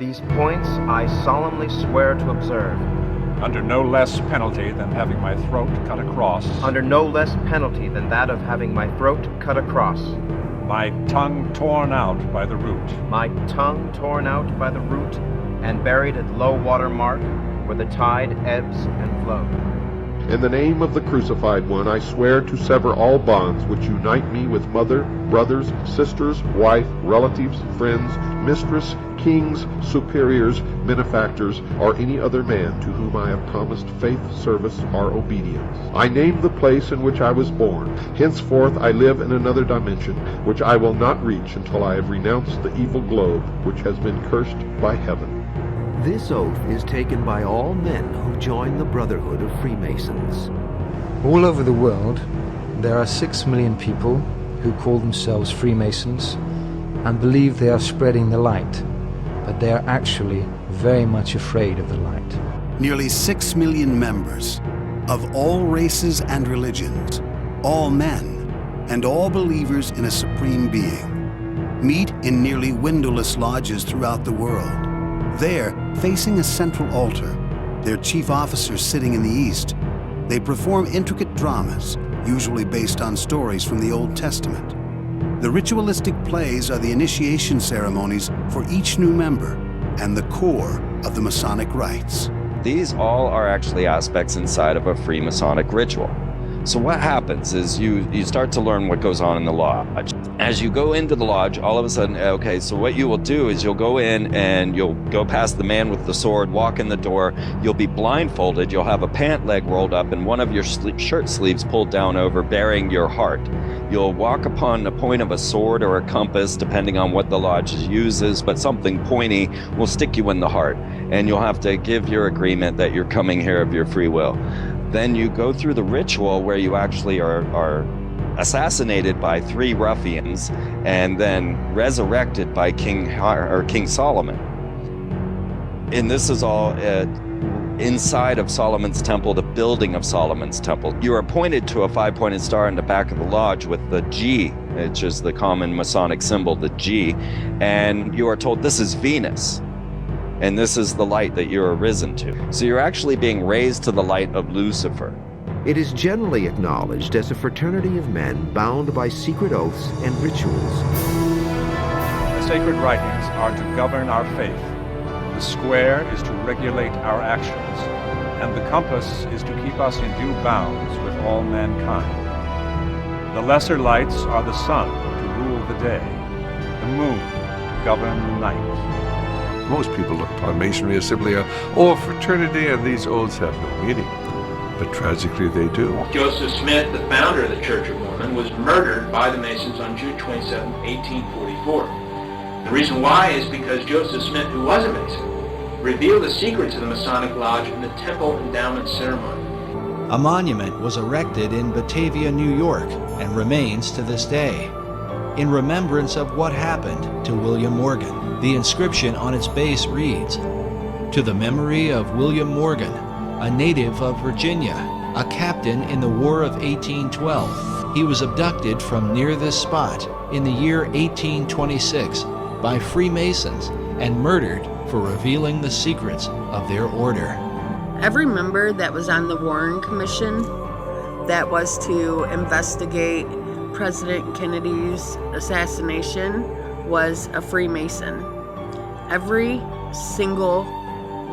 These points I solemnly swear to observe. Under no less penalty than having my throat cut across. Under no less penalty than that of having my throat cut across. My tongue torn out by the root. My tongue torn out by the root and buried at low water mark where the tide ebbs and flows. In the name of the crucified one, I swear to sever all bonds which unite me with mother, brothers, sisters, wife, relatives, friends, mistress, kings, superiors, benefactors, or any other man to whom I have promised faith, service, or obedience. I name the place in which I was born. Henceforth I live in another dimension, which I will not reach until I have renounced the evil globe which has been cursed by heaven. This oath is taken by all men who join the Brotherhood of Freemasons. All over the world, there are 6 million people who call themselves Freemasons and believe they are spreading the light, but they are actually very much afraid of the light. Nearly 6 million members of all races and religions, all men, and all believers in a supreme being, meet in nearly windowless lodges throughout the world. There, facing a central altar, their chief officers sitting in the east, they perform intricate dramas, usually based on stories from the Old Testament. The ritualistic plays are the initiation ceremonies for each new member and the core of the Masonic rites. These all are actually aspects inside of a Freemasonic ritual. So what happens is you start to learn what goes on in the lodge. As you go into the lodge, all of a sudden, okay, so what you will do is you'll go in and you'll go past the man with the sword, walk in the door, you'll be blindfolded, you'll have a pant leg rolled up and one of your shirt sleeves pulled down over, bearing your heart. You'll walk upon the point of a sword or a compass, depending on what the lodge uses, but something pointy will stick you in the heart, and you'll have to give your agreement that you're coming here of your free will. Then you go through the ritual where you actually are assassinated by 3 ruffians and then resurrected by King Solomon. And this is all inside of Solomon's temple, the building of Solomon's temple. You are pointed to a 5-pointed star in the back of the lodge with the G, which is the common Masonic symbol, the G, and you are told this is Venus. And this is the light that you're arisen to. So you're actually being raised to the light of Lucifer. It is generally acknowledged as a fraternity of men bound by secret oaths and rituals. The sacred writings are to govern our faith. The square is to regulate our actions. And the compass is to keep us in due bounds with all mankind. The lesser lights are the sun to rule the day, the moon to govern the night. Most people look upon Masonry as simply a fraternity, and these oaths have no meaning. But tragically, they do. Joseph Smith, the founder of the Church of Mormon, was murdered by the Masons on June 27, 1844. The reason why is because Joseph Smith, who was a Mason, revealed the secrets of the Masonic Lodge in the Temple Endowment Ceremony. A monument was erected in Batavia, New York, and remains to this day, in remembrance of what happened to William Morgan. The inscription on its base reads, "To the memory of William Morgan, a native of Virginia, a captain in the War of 1812. He was abducted from near this spot in the year 1826 by Freemasons and murdered for revealing the secrets of their order." Every member that was on the Warren Commission that was to investigate President Kennedy's assassination was a Freemason. Every single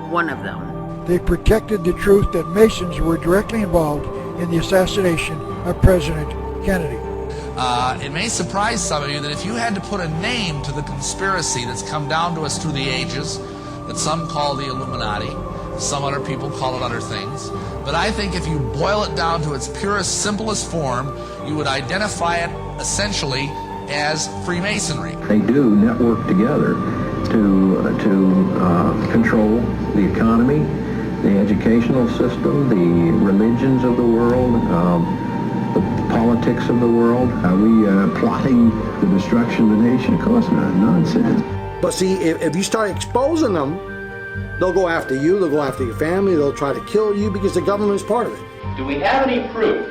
one of them. They protected the truth that Masons were directly involved in the assassination of President Kennedy. It may surprise some of you that if you had to put a name to the conspiracy that's come down to us through the ages, that some call the Illuminati, some other people call it other things, but I think if you boil it down to its purest, simplest form, you would identify it essentially as Freemasonry. They do network together to control the economy, the educational system, the religions of the world, the politics of the world. Are we plotting the destruction of the nation? Of course not. Nonsense. But see, if you start exposing them, they'll go after you, they'll go after your family, they'll try to kill you because the government's part of it. Do we have any proof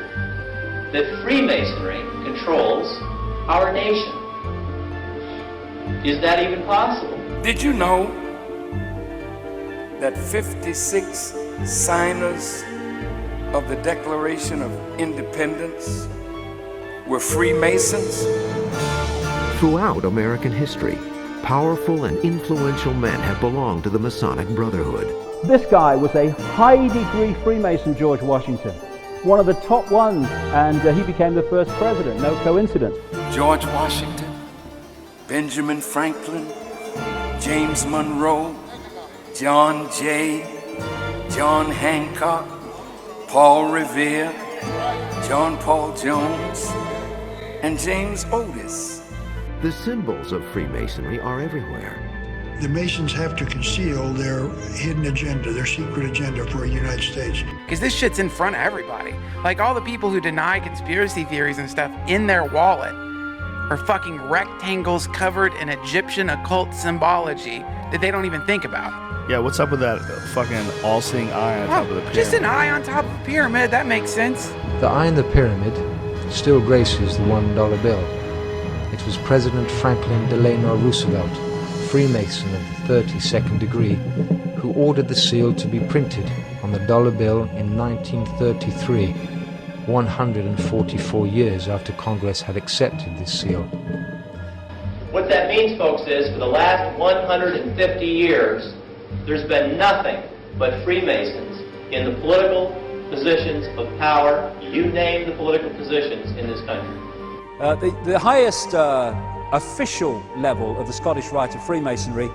that Freemasonry controls our nation? Is that even possible? Did you know that 56 signers of the Declaration of Independence were Freemasons? Throughout American history, powerful and influential men have belonged to the Masonic Brotherhood. This guy was a high-degree Freemason, George Washington, one of the top ones, and he became the first president, no coincidence. George Washington, Benjamin Franklin, James Monroe, John Jay, John Hancock, Paul Revere, John Paul Jones, and James Otis. The symbols of Freemasonry are everywhere. The Masons have to conceal their hidden agenda, their secret agenda for the United States. Because this shit's in front of everybody. Like all the people who deny conspiracy theories and stuff in their wallet are fucking rectangles covered in Egyptian occult symbology that they don't even think about. Yeah, what's up with that fucking all-seeing eye on top of the pyramid? Just an eye on top of a pyramid, that makes sense. The eye in the pyramid still graces the $1 bill. It was President Franklin Delano Roosevelt, Freemason of the 32nd degree, who ordered the seal to be printed on the dollar bill in 1933, 144 years after Congress had accepted this seal. What that means, folks, is for the last 150 years, there's been nothing but Freemasons in the political positions of power. You name the political positions in this country. The highest official level of the Scottish Rite of Freemasonry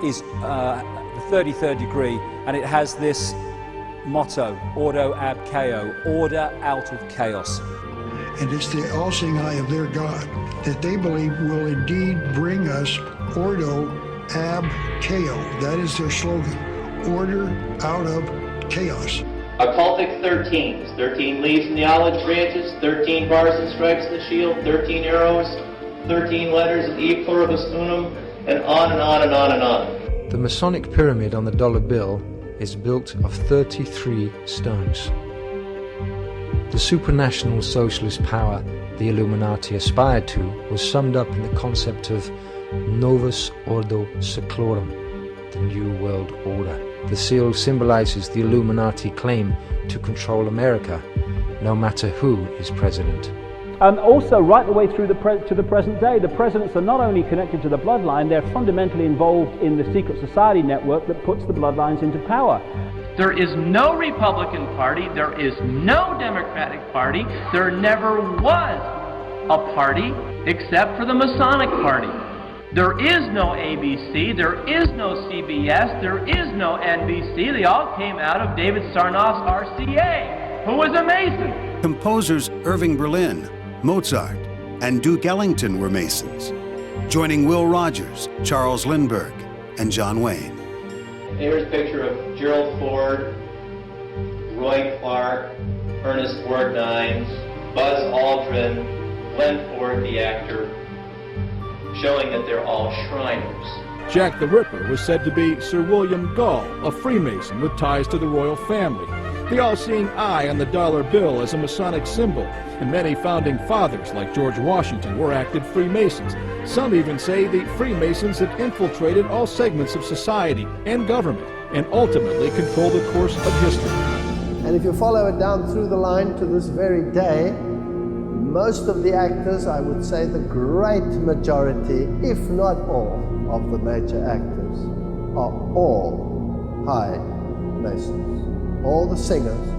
is the 33rd degree, and it has this motto, Ordo ab chaos, order out of chaos. And it's the all-seeing eye of their God that they believe will indeed bring us Ordo ab chaos. That is their slogan, order out of chaos. Occultic 13s, 13 leaves in the olive branches, 13 bars and stripes in the shield, 13 arrows, 13 letters of E pluribus unum, and on and on and on and on. The Masonic pyramid on the dollar bill is built of 33 stones. The supranational socialist power the Illuminati aspired to was summed up in the concept of Novus Ordo Seclorum, the New World Order. The seal symbolizes the Illuminati claim to control America, no matter who is president. Also, right the way through to the present day, the presidents are not only connected to the bloodline, they're fundamentally involved in the secret society network that puts the bloodlines into power. There is no Republican Party, there is no Democratic Party, there never was a party except for the Masonic Party. There is no ABC, there is no CBS, there is no NBC. They all came out of David Sarnoff's RCA, who was a Mason. Composers Irving Berlin, Mozart, and Duke Ellington were Masons, joining Will Rogers, Charles Lindbergh, and John Wayne. Here's a picture of Gerald Ford, Roy Clark, Ernest Borgnine, Buzz Aldrin, Glenn Ford, the actor, showing that they're all Shriners. Jack the Ripper was said to be Sir William Gull, a Freemason with ties to the royal family. The all-seeing eye on the dollar bill as a Masonic symbol, and many founding fathers like George Washington were active Freemasons. Some even say the Freemasons had infiltrated all segments of society and government and ultimately controlled the course of history. And if you follow it down through the line to this very day, most of the actors, I would say the great majority, if not all, of the major actors are all high Masons. All the singers,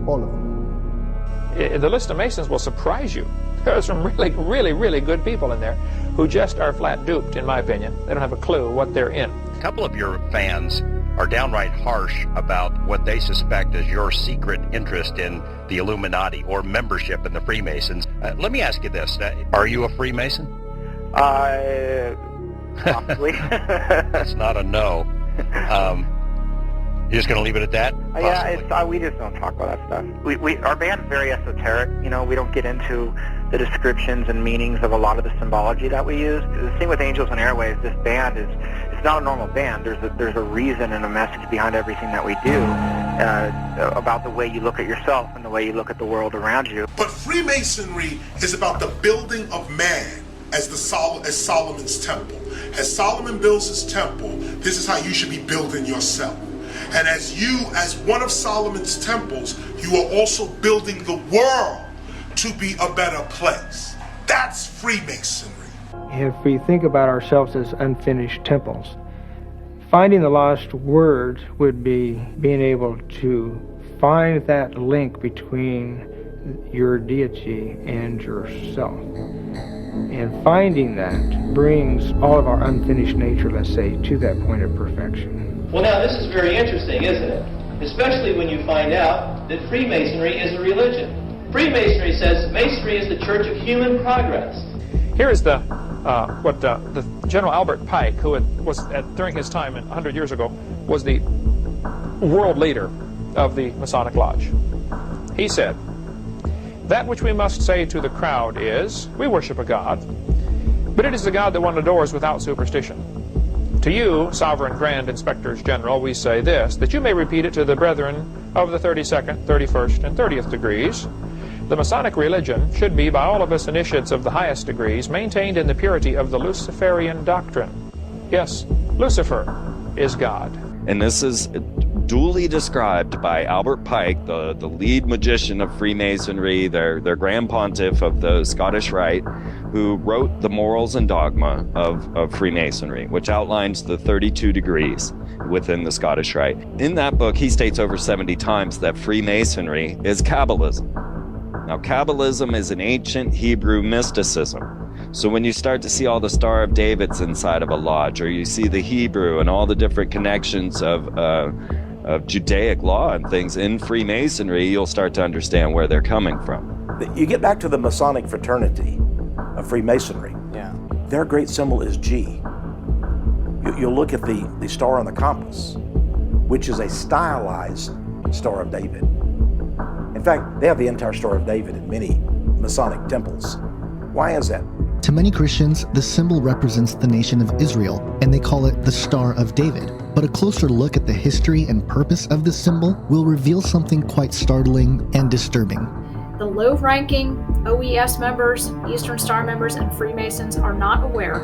all of them. The list of Masons will surprise you. There are some really good people in there who just are flat duped, in my opinion. They don't have a clue what they're in. A couple of your fans are downright harsh about what they suspect is your secret interest in the Illuminati or membership in the Freemasons. Let me ask you this. Are you a Freemason? Possibly. That's not a no. You're just going to leave it at that? Yeah, we just don't talk about that stuff. Our band's very esoteric. You know, we don't get into the descriptions and meanings of a lot of the symbology that we use. The thing with Angels and Airwaves, this band it's not a normal band. There's a reason and a message behind everything that we do about the way you look at yourself and the way you look at the world around you. But Freemasonry is about the building of man as Solomon's temple. As Solomon builds his temple, this is how you should be building yourself. And as one of Solomon's temples, you are also building the world to be a better place. That's Freemasonry. If we think about ourselves as unfinished temples, finding the lost word would be being able to find that link between your deity and yourself. And finding that brings all of our unfinished nature, let's say, to that point of perfection. Well, now, this is very interesting, isn't it? Especially when you find out that Freemasonry is a religion. Freemasonry says Masonry is the church of human progress. Here is the General Albert Pike, who during his time 100 years ago was the world leader of the Masonic Lodge. He said, "That which we must say to the crowd is, we worship a God, but it is the God that one adores without superstition. To you, sovereign grand inspectors general, we say this, that you may repeat it to the brethren of the 32nd, 31st, and 30th degrees. The Masonic religion should be, by all of us initiates of the highest degrees, maintained in the purity of the Luciferian doctrine. Yes, Lucifer is God." And this is duly described by Albert Pike, the lead magician of Freemasonry, their Grand Pontiff of the Scottish Rite, who wrote the Morals and Dogma of Freemasonry, which outlines the 32 degrees within the Scottish Rite. In that book, he states over 70 times that Freemasonry is Kabbalism. Now, Kabbalism is an ancient Hebrew mysticism. So when you start to see all the Star of Davids inside of a lodge, or you see the Hebrew and all the different connections of Judaic law and things in Freemasonry, you'll start to understand where they're coming from. You get back to the Masonic fraternity of Freemasonry. Yeah. Their great symbol is G. You'll look at the star on the compass, which is a stylized Star of David. In fact, they have the entire Star of David in many Masonic temples. Why is that? To many Christians, the symbol represents the nation of Israel, and they call it the Star of David. But a closer look at the history and purpose of this symbol will reveal something quite startling and disturbing. The low-ranking OES members, Eastern Star members, and Freemasons are not aware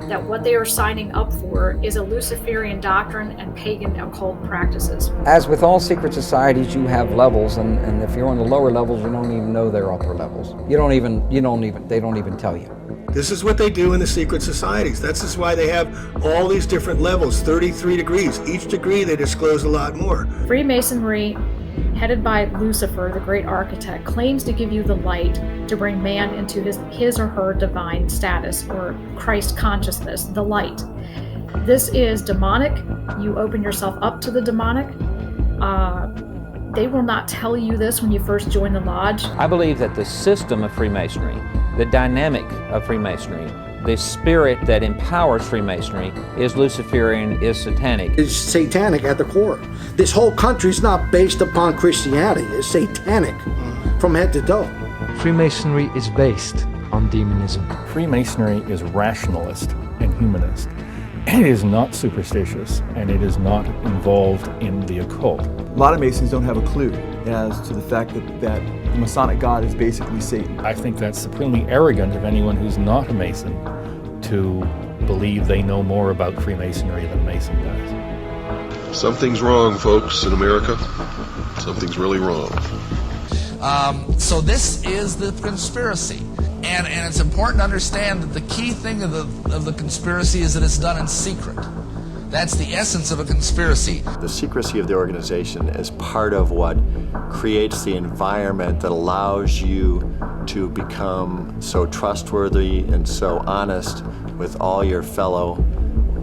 that what they are signing up for is a Luciferian doctrine and pagan occult practices. As with all secret societies, you have levels, and if you're on the lower levels, you don't even know they're upper levels. They don't even tell you. This is what they do in the secret societies. That's just why they have all these different levels, 33 degrees. Each degree they disclose a lot more. Freemasonry, headed by Lucifer, the great architect, claims to give you the light to bring man into his or her divine status, or Christ consciousness, the light. This is demonic. You open yourself up to the demonic. They will not tell you this when you first join the lodge. I believe that the system of Freemasonry, the dynamic of Freemasonry, the spirit that empowers Freemasonry is Luciferian, is satanic. It's satanic at the core. This whole country's not based upon Christianity. It's satanic from head to toe. Freemasonry is based on demonism. Freemasonry is rationalist and humanist. It is not superstitious, and it is not involved in the occult. A lot of Masons don't have a clue as to the fact that the Masonic God is basically Satan. I think that's supremely arrogant of anyone who's not a Mason to believe they know more about Freemasonry than a Mason does. Something's wrong, folks, in America. Something's really wrong. So this is the conspiracy. And it's important to understand that the key thing of the conspiracy is that it's done in secret. That's the essence of a conspiracy. The secrecy of the organization is part of what creates the environment that allows you to become so trustworthy and so honest with all your fellow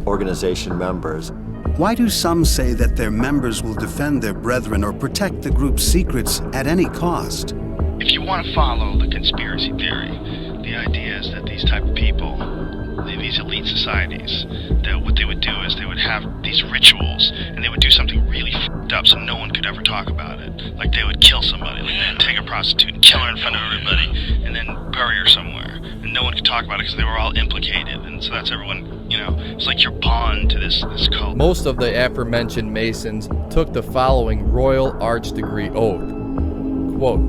organization members. Why do some say that their members will defend their brethren or protect the group's secrets at any cost? If you want to follow the conspiracy theory, the idea is that these type of people, these elite societies, that what they would do is they would have these rituals, and they would do something really f***ed up so no one could ever talk about it. Like they would kill somebody, like they'd take a prostitute and kill her in front of everybody, and then bury her somewhere. And no one could talk about it because they were all implicated, and so that's everyone, it's like you're pawned to this cult. Most of the aforementioned Masons took the following Royal Arch degree oath. Quote,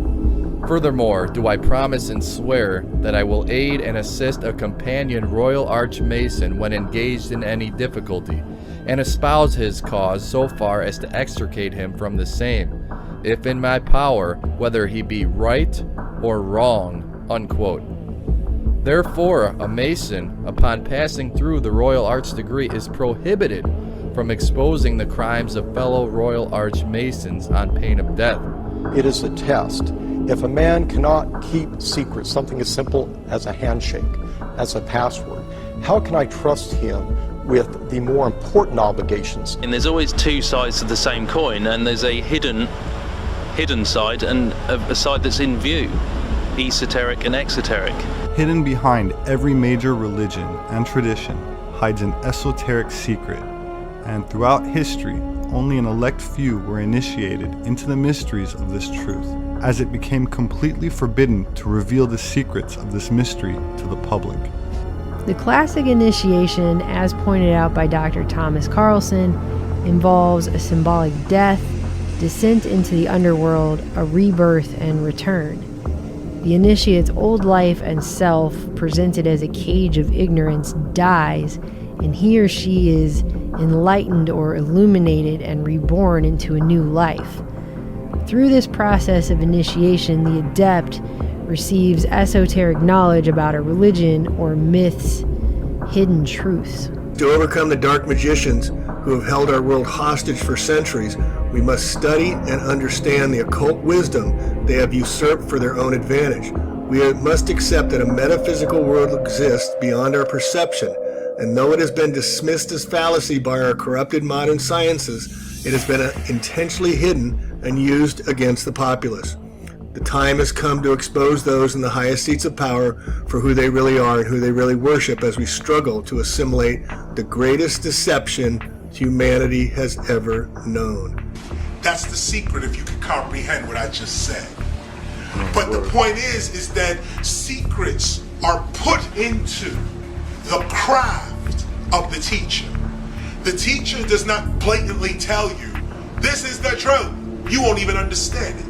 "Furthermore, do I promise and swear that I will aid and assist a companion Royal Arch Mason when engaged in any difficulty, and espouse his cause so far as to extricate him from the same, if in my power, whether he be right or wrong," unquote. Therefore, a Mason, upon passing through the Royal Arch degree, is prohibited from exposing the crimes of fellow Royal Arch Masons on pain of death. It is a test. If a man cannot keep secrets, something as simple as a handshake, as a password, how can I trust him with the more important obligations? And there's always two sides to the same coin, and there's a hidden side and a side that's in view, esoteric and exoteric. Hidden behind every major religion and tradition hides an esoteric secret, and throughout history, only an elect few were initiated into the mysteries of this truth, as it became completely forbidden to reveal the secrets of this mystery to the public. The classic initiation, as pointed out by Dr. Thomas Carlson, involves a symbolic death, descent into the underworld, a rebirth, and return. The initiate's old life and self, presented as a cage of ignorance, dies, and he or she is enlightened or illuminated and reborn into a new life. Through this process of initiation, the adept receives esoteric knowledge about a religion or myth's hidden truths. To overcome the dark magicians who have held our world hostage for centuries, we must study and understand the occult wisdom they have usurped for their own advantage. We must accept that a metaphysical world exists beyond our perception, and though it has been dismissed as fallacy by our corrupted modern sciences, it has been intentionally hidden and used against the populace. The time has come to expose those in the highest seats of power for who they really are and who they really worship, as we struggle to assimilate the greatest deception humanity has ever known. That's the secret, if you can comprehend what I just said. But the point is that secrets are put into the craft of the teacher. The teacher does not blatantly tell you, this is the truth. You won't even understand it.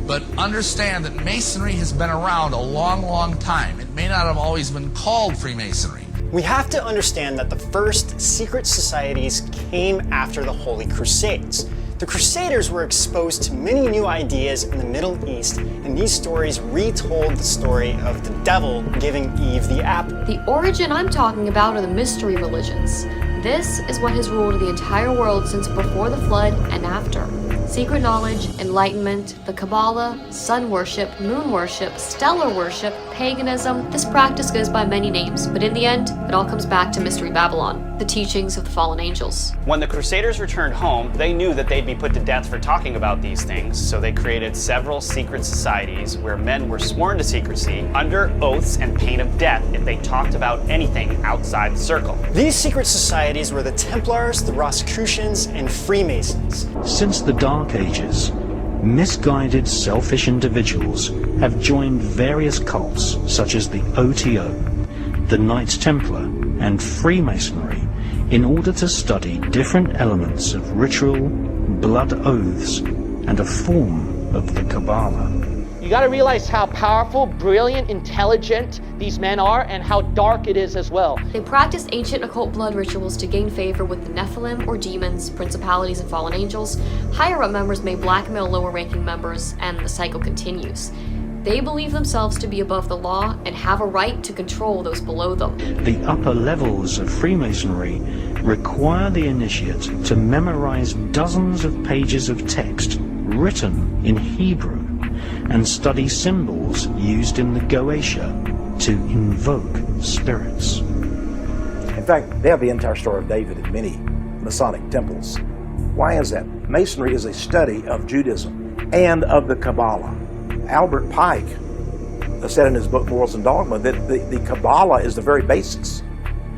But understand that Masonry has been around a long, long time. It may not have always been called Freemasonry. We have to understand that the first secret societies came after the Holy Crusades. The Crusaders were exposed to many new ideas in the Middle East, and these stories retold the story of the devil giving Eve the apple. The origin I'm talking about are the mystery religions. This is what has ruled the entire world since before the flood and after. Secret knowledge, enlightenment, the Kabbalah, sun worship, moon worship, stellar worship, paganism. This practice goes by many names, but in the end, it all comes back to Mystery Babylon, the teachings of the fallen angels. When the Crusaders returned home, they knew that they'd be put to death for talking about these things, so they created several secret societies where men were sworn to secrecy under oaths and pain of death if they talked about anything outside the circle. These secret societies were the Templars, the Rosicrucians, and Freemasons. Since the Dark Ages, misguided, selfish individuals have joined various cults such as the OTO, the Knights Templar, and Freemasonry in order to study different elements of ritual, blood oaths, and a form of the Kabbalah. You got to realize how powerful, brilliant, intelligent these men are, and how dark it is as well. They practiced ancient occult blood rituals to gain favor with the Nephilim or demons, principalities, and fallen angels. Higher-up members may blackmail lower-ranking members, and the cycle continues. They believe themselves to be above the law and have a right to control those below them. The upper levels of Freemasonry require the initiate to memorize dozens of pages of text written in Hebrew and study symbols used in the Goetia to invoke spirits. In fact, they have the entire Star of David in many Masonic temples. Why is that? Masonry is a study of Judaism and of the Kabbalah. Albert Pike said in his book Morals and Dogma that the Kabbalah is the very basis.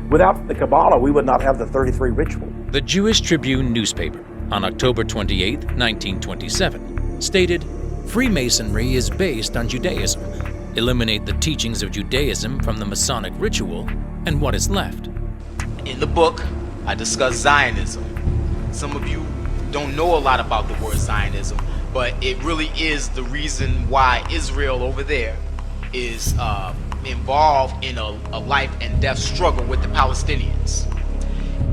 Without the Kabbalah, we would not have the 33 ritual. The Jewish Tribune newspaper on October 28, 1927, stated, "Freemasonry is based on Judaism. Eliminate the teachings of Judaism from the Masonic ritual, and what is left?" In the book, I discuss Zionism. Some of you don't know a lot about the word Zionism, but it really is the reason why Israel over there is involved in a life and death struggle with the Palestinians.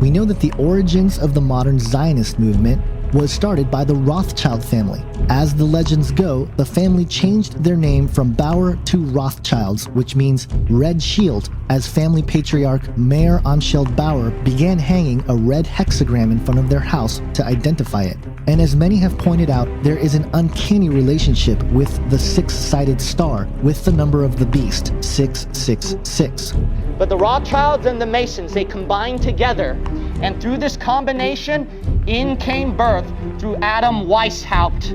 We know that the origins of the modern Zionist movement was started by the Rothschild family. As the legends go, the family changed their name from Bauer to Rothschilds, which means red shield, as family patriarch Mayer Amscheld Bauer began hanging a red hexagram in front of their house to identify it. And as many have pointed out, there is an uncanny relationship with the six-sided star, with the number of the beast, 666. But the Rothschilds and the Masons, they combined together, and through this combination, in came birth through Adam Weishaupt.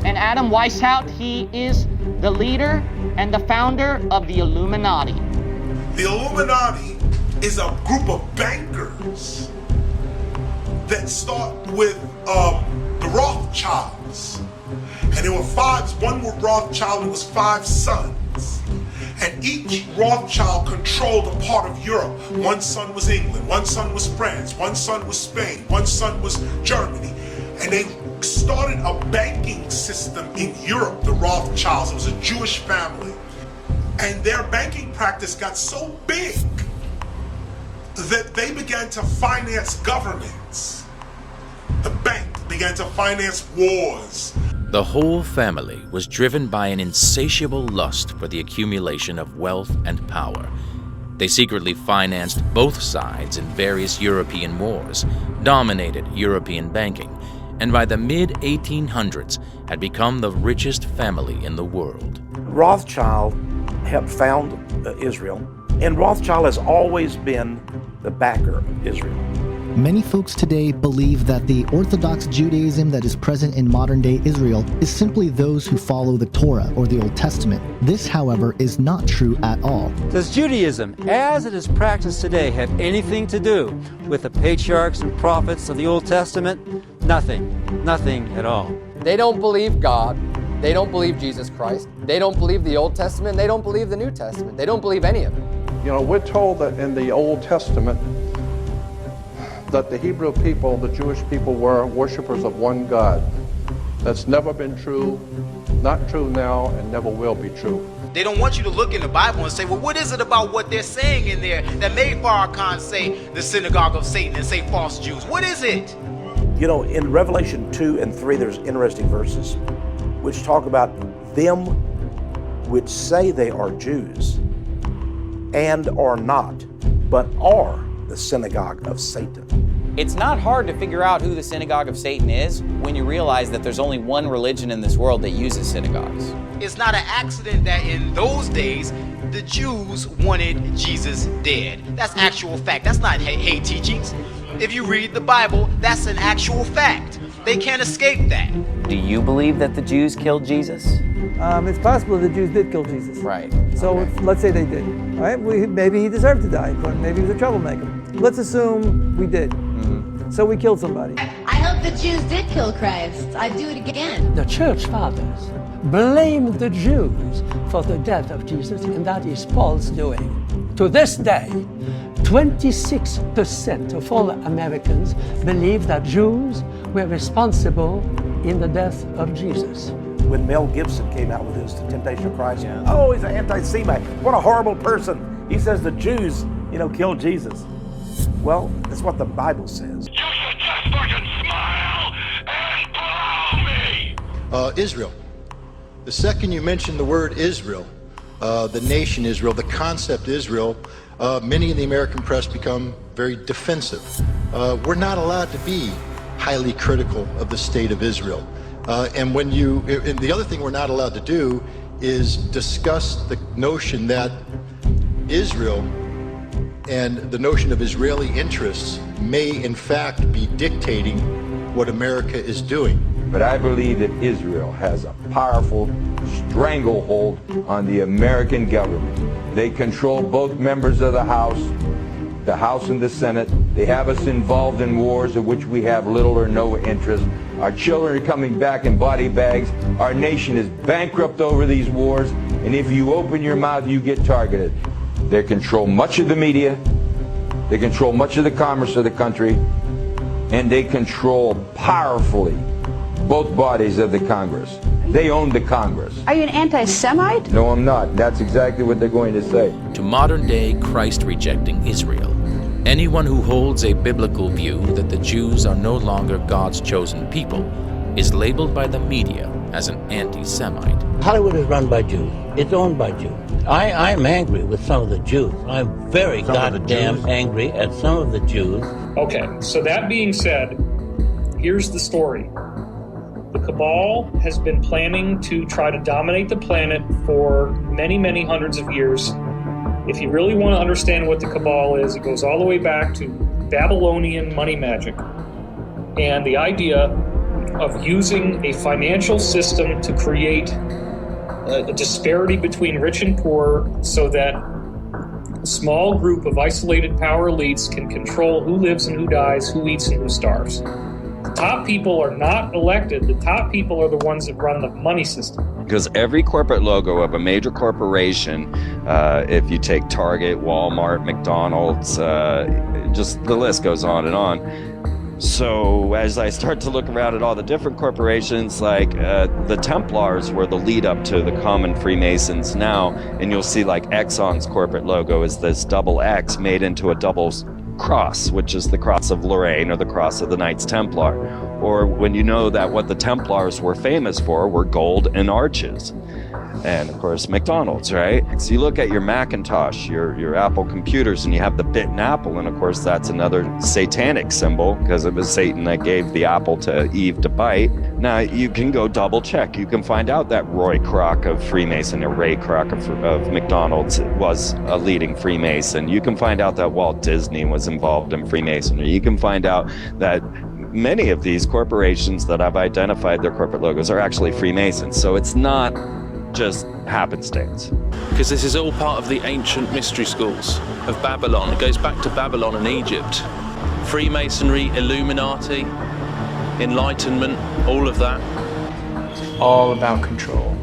And Adam Weishaupt, he is the leader and the founder of the Illuminati. The Illuminati is a group of bankers that start with the Rothschilds. And there were five, one was Rothschild, it was 5 sons. And each Rothschild controlled a part of Europe. One son was England, one son was France, one son was Spain, one son was Germany. And they started a banking system in Europe, the Rothschilds. It was a Jewish family. And their banking practice got so big that they began to finance governments. The bank began to finance wars. The whole family was driven by an insatiable lust for the accumulation of wealth and power. They secretly financed both sides in various European wars, dominated European banking, and by the mid-1800s had become the richest family in the world. Rothschild helped found Israel, and Rothschild has always been the backer of Israel. Many folks today believe that the Orthodox Judaism that is present in modern-day Israel is simply those who follow the Torah or the Old Testament. This, however, is not true at all. Does Judaism, as it is practiced today, have anything to do with the patriarchs and prophets of the Old Testament? Nothing. Nothing at all. They don't believe God. They don't believe Jesus Christ. They don't believe the Old Testament. They don't believe the New Testament. They don't believe any of it. You know, we're told that in the Old Testament that the Hebrew people, the Jewish people, were worshipers of one God. That's never been true, not true now, and never will be true. They don't want you to look in the Bible and say, well, what is it about what they're saying in there that made Farrakhan say the Synagogue of Satan and say false Jews? What is it? You know, in Revelation 2 and 3, there's interesting verses which talk about them which say they are Jews and are not, but are the Synagogue of Satan. It's not hard to figure out who the Synagogue of Satan is when you realize that there's only one religion in this world that uses synagogues. It's not an accident that in those days, the Jews wanted Jesus dead. That's actual fact. That's not hate teachings. If you read the Bible, that's an actual fact. They can't escape that. Do you believe that the Jews killed Jesus? It's possible the Jews did kill Jesus. Right. So let's say they did. All right? Maybe he deserved to die, but maybe he was a troublemaker. Let's assume we did. So we killed somebody. I hope the Jews did kill Christ. I'd do it again. The church fathers blamed the Jews for the death of Jesus, and that is Paul's doing. To this day, 26% of all Americans believe that Jews were responsible in the death of Jesus. When Mel Gibson came out with his The Temptation of Christ, oh, he's an anti-Semite. What a horrible person. He says the Jews, killed Jesus. Well, that's what the Bible says. Israel. The second you mention the word Israel, the nation Israel, the concept Israel, many in the American press become very defensive. We're not allowed to be highly critical of the state of Israel. And the other thing we're not allowed to do is discuss the notion that Israel and the notion of Israeli interests may in fact be dictating what America is doing. But I believe that Israel has a powerful stranglehold on the American government. They control both members of the House and the Senate. They have us involved in wars of which we have little or no interest. Our children are coming back in body bags. Our nation is bankrupt over these wars. And if you open your mouth, you get targeted. They control much of the media. They control much of the commerce of the country. And they control powerfully both bodies of the Congress. They own the Congress. Are you an anti-Semite? No, I'm not. That's exactly what they're going to say. To modern-day Christ-rejecting Israel, Anyone who holds a biblical view that the Jews are no longer God's chosen people is labeled by the media as an anti-Semite. Hollywood is run by Jews. It's owned by Jews. I'm angry with some of the Jews. I'm very goddamn angry at some of the Jews. Okay, so that being said, here's the story. The Cabal has been planning to try to dominate the planet for many, many hundreds of years. If you really want to understand what the Cabal is, it goes all the way back to Babylonian money magic and the idea of using a financial system to create a disparity between rich and poor so that a small group of isolated power elites can control who lives and who dies, who eats and who starves. The top people are not elected. The top people are the ones that run the money system. Because every corporate logo of a major corporation, if you take Target, Walmart, McDonald's, just the list goes on and on. So as I start to look around at all the different corporations, like the Templars were the lead up to the common Freemasons now, and you'll see like Exxon's corporate logo is this double X made into a double cross, which is the cross of Lorraine or the cross of the Knights Templar. Or when you know that what the Templars were famous for were gold and arches. And of course, McDonald's, right? So you look at your Macintosh, your Apple computers, and you have the bit and apple, and of course that's another satanic symbol because it was Satan that gave the apple to Eve to bite. Now you can go double check. You can find out that Roy Kroc of Freemason, or Ray Kroc of McDonald's was a leading Freemason. You can find out that Walt Disney was involved in Freemasonry. You can find out that many of these corporations that I've identified their corporate logos are actually Freemasons. So it's not just happenstance. Because this is all part of the ancient mystery schools of Babylon. It goes back to Babylon and Egypt. Freemasonry, Illuminati, Enlightenment, all of that. It's all about control.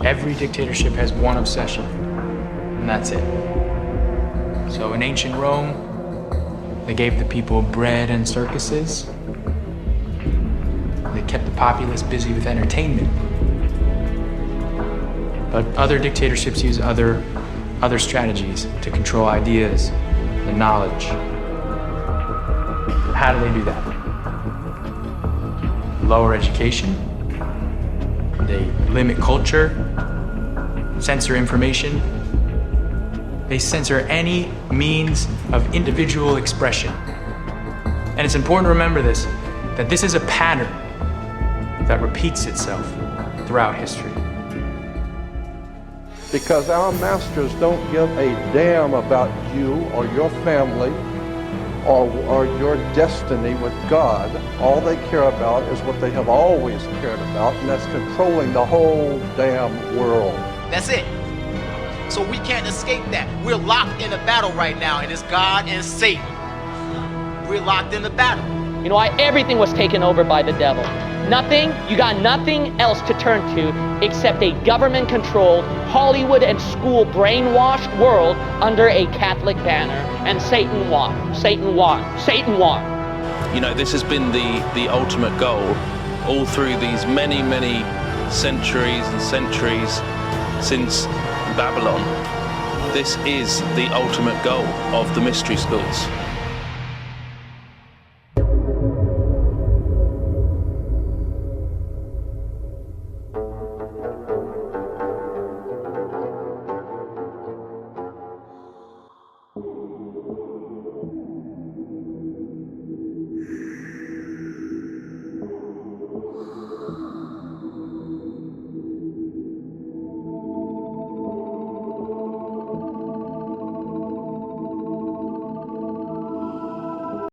Every dictatorship has one obsession, and that's it. So in ancient Rome, they gave the people bread and circuses. They kept the populace busy with entertainment. But other dictatorships use other strategies to control ideas and knowledge. How do they do that? Lower education. They limit culture, censor information. They censor any means of individual expression. And it's important to remember this, that this is a pattern that repeats itself throughout history. Because our masters don't give a damn about you or your family or your destiny with God. All they care about is what they have always cared about, and that's controlling the whole damn world. That's it. So we can't escape that. We're locked in a battle right now, and it's God and Satan. We're locked in the battle. You know why? Everything was taken over by the devil. Nothing, you got nothing else to turn to except a government-controlled, Hollywood and school brainwashed world under a Catholic banner. And Satan won. Satan won. Satan won. You know, this has been the ultimate goal all through these many, many centuries and centuries since Babylon. This is the ultimate goal of the mystery schools.